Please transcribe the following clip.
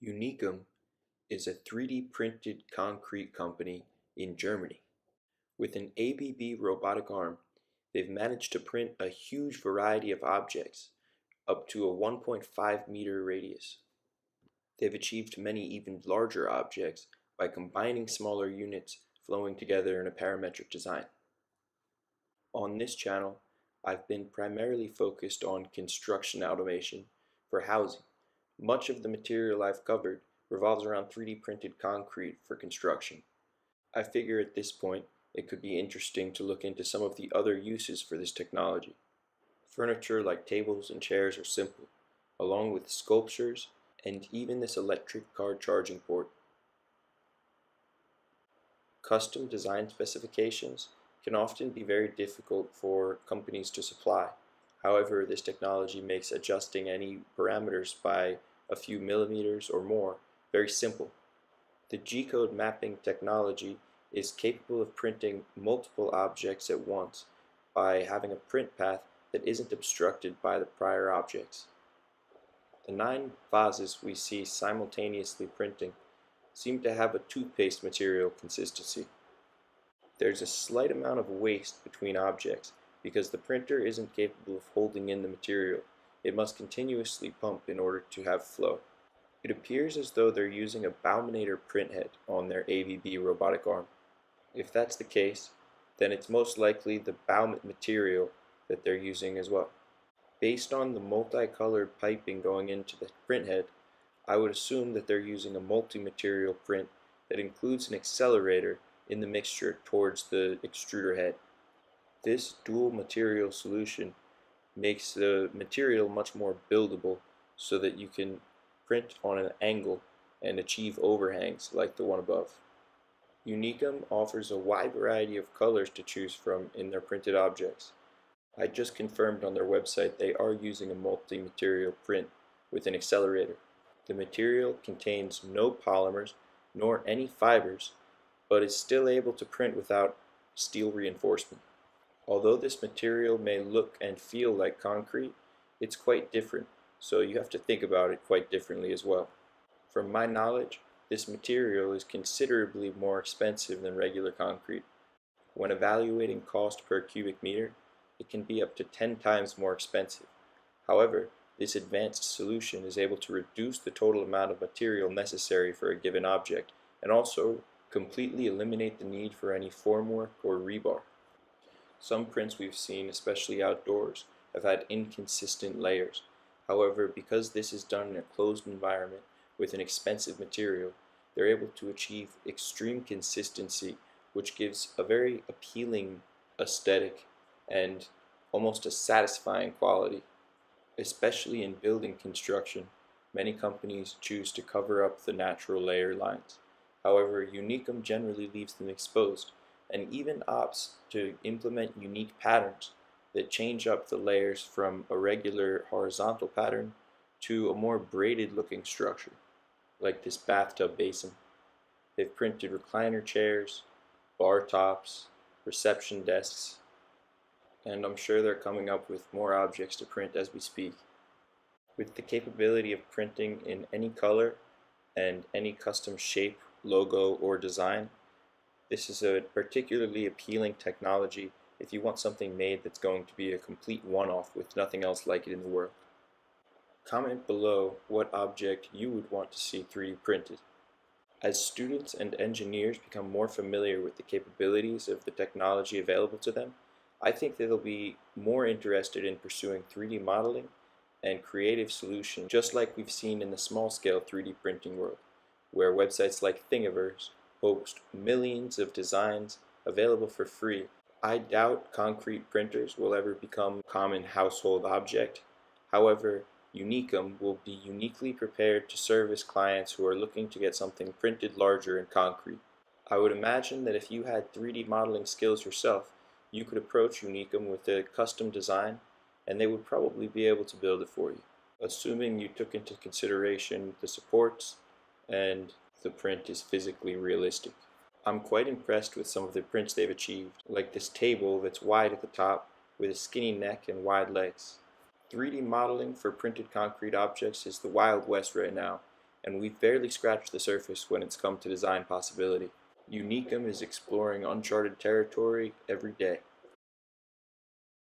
Unicum is a 3D printed concrete company in Germany. With an ABB robotic arm, they've managed to print a huge variety of objects, up to a 1.5-meter radius. They've achieved many even larger objects by combining smaller units flowing together in a parametric design. On this channel, I've been primarily focused on construction automation for housing. Much of the material I've covered revolves around 3D printed concrete for construction. I figure at this point it could be interesting to look into some of the other uses for this technology. Furniture like tables and chairs are simple, along with sculptures and even this electric car charging port. Custom design specifications can often be very difficult for companies to supply. However, this technology makes adjusting any parameters by a few millimeters or more very simple. The G-code mapping technology is capable of printing multiple objects at once by having a print path that isn't obstructed by the prior objects. The 9 vases we see simultaneously printing seem to have a toothpaste material consistency. There's a slight amount of waste between objects because the printer isn't capable of holding in the material. It must continuously pump in order to have flow. It appears as though they're using a Bauminator printhead on their ABB robotic arm. If that's the case, then it's most likely the Baumit material that they're using as well. Based on the multicolored piping going into the printhead, I would assume that they're using a multi-material print that includes an accelerator in the mixture towards the extruder head. This dual material solution makes the material much more buildable so that you can print on an angle and achieve overhangs like the one above. Unicum offers a wide variety of colors to choose from in their printed objects. I just confirmed on their website they are using a multi-material print with an accelerator. The material contains no polymers nor any fibers, but is still able to print without steel reinforcement. Although this material may look and feel like concrete, it's quite different, so you have to think about it quite differently as well. From my knowledge, this material is considerably more expensive than regular concrete. When evaluating cost per cubic meter, it can be up to 10 times more expensive. However, this advanced solution is able to reduce the total amount of material necessary for a given object and also completely eliminate the need for any formwork or rebar. Some prints we've seen, especially outdoors, have had inconsistent layers. However, because this is done in a closed environment with an expensive material, they're able to achieve extreme consistency, which gives a very appealing aesthetic and almost a satisfying quality. Especially in building construction, many companies choose to cover up the natural layer lines. However, Unicum generally leaves them exposed and even opts to implement unique patterns that change up the layers from a regular horizontal pattern to a more braided looking structure, like this bathtub basin. They've printed recliner chairs, bar tops, reception desks, and I'm sure they're coming up with more objects to print as we speak. With the capability of printing in any color and any custom shape, logo, or design, this is a particularly appealing technology if you want something made that's going to be a complete one-off with nothing else like it in the world. Comment below what object you would want to see 3D printed. As students and engineers become more familiar with the capabilities of the technology available to them, I think that they'll be more interested in pursuing 3D modeling and creative solutions, just like we've seen in the small-scale 3D printing world, where websites like Thingiverse host millions of designs available for free. I doubt concrete printers will ever become a common household object. However, Unicum will be uniquely prepared to service clients who are looking to get something printed larger in concrete. I would imagine that if you had 3D modeling skills yourself, you could approach Unicum with a custom design and they would probably be able to build it for you, assuming you took into consideration the supports and the print is physically realistic. I'm quite impressed with some of the prints they've achieved, like this table that's wide at the top with a skinny neck and wide legs. 3D modeling for printed concrete objects is the Wild West right now, and we've barely scratched the surface when it's come to design possibility. Unicum is exploring uncharted territory every day.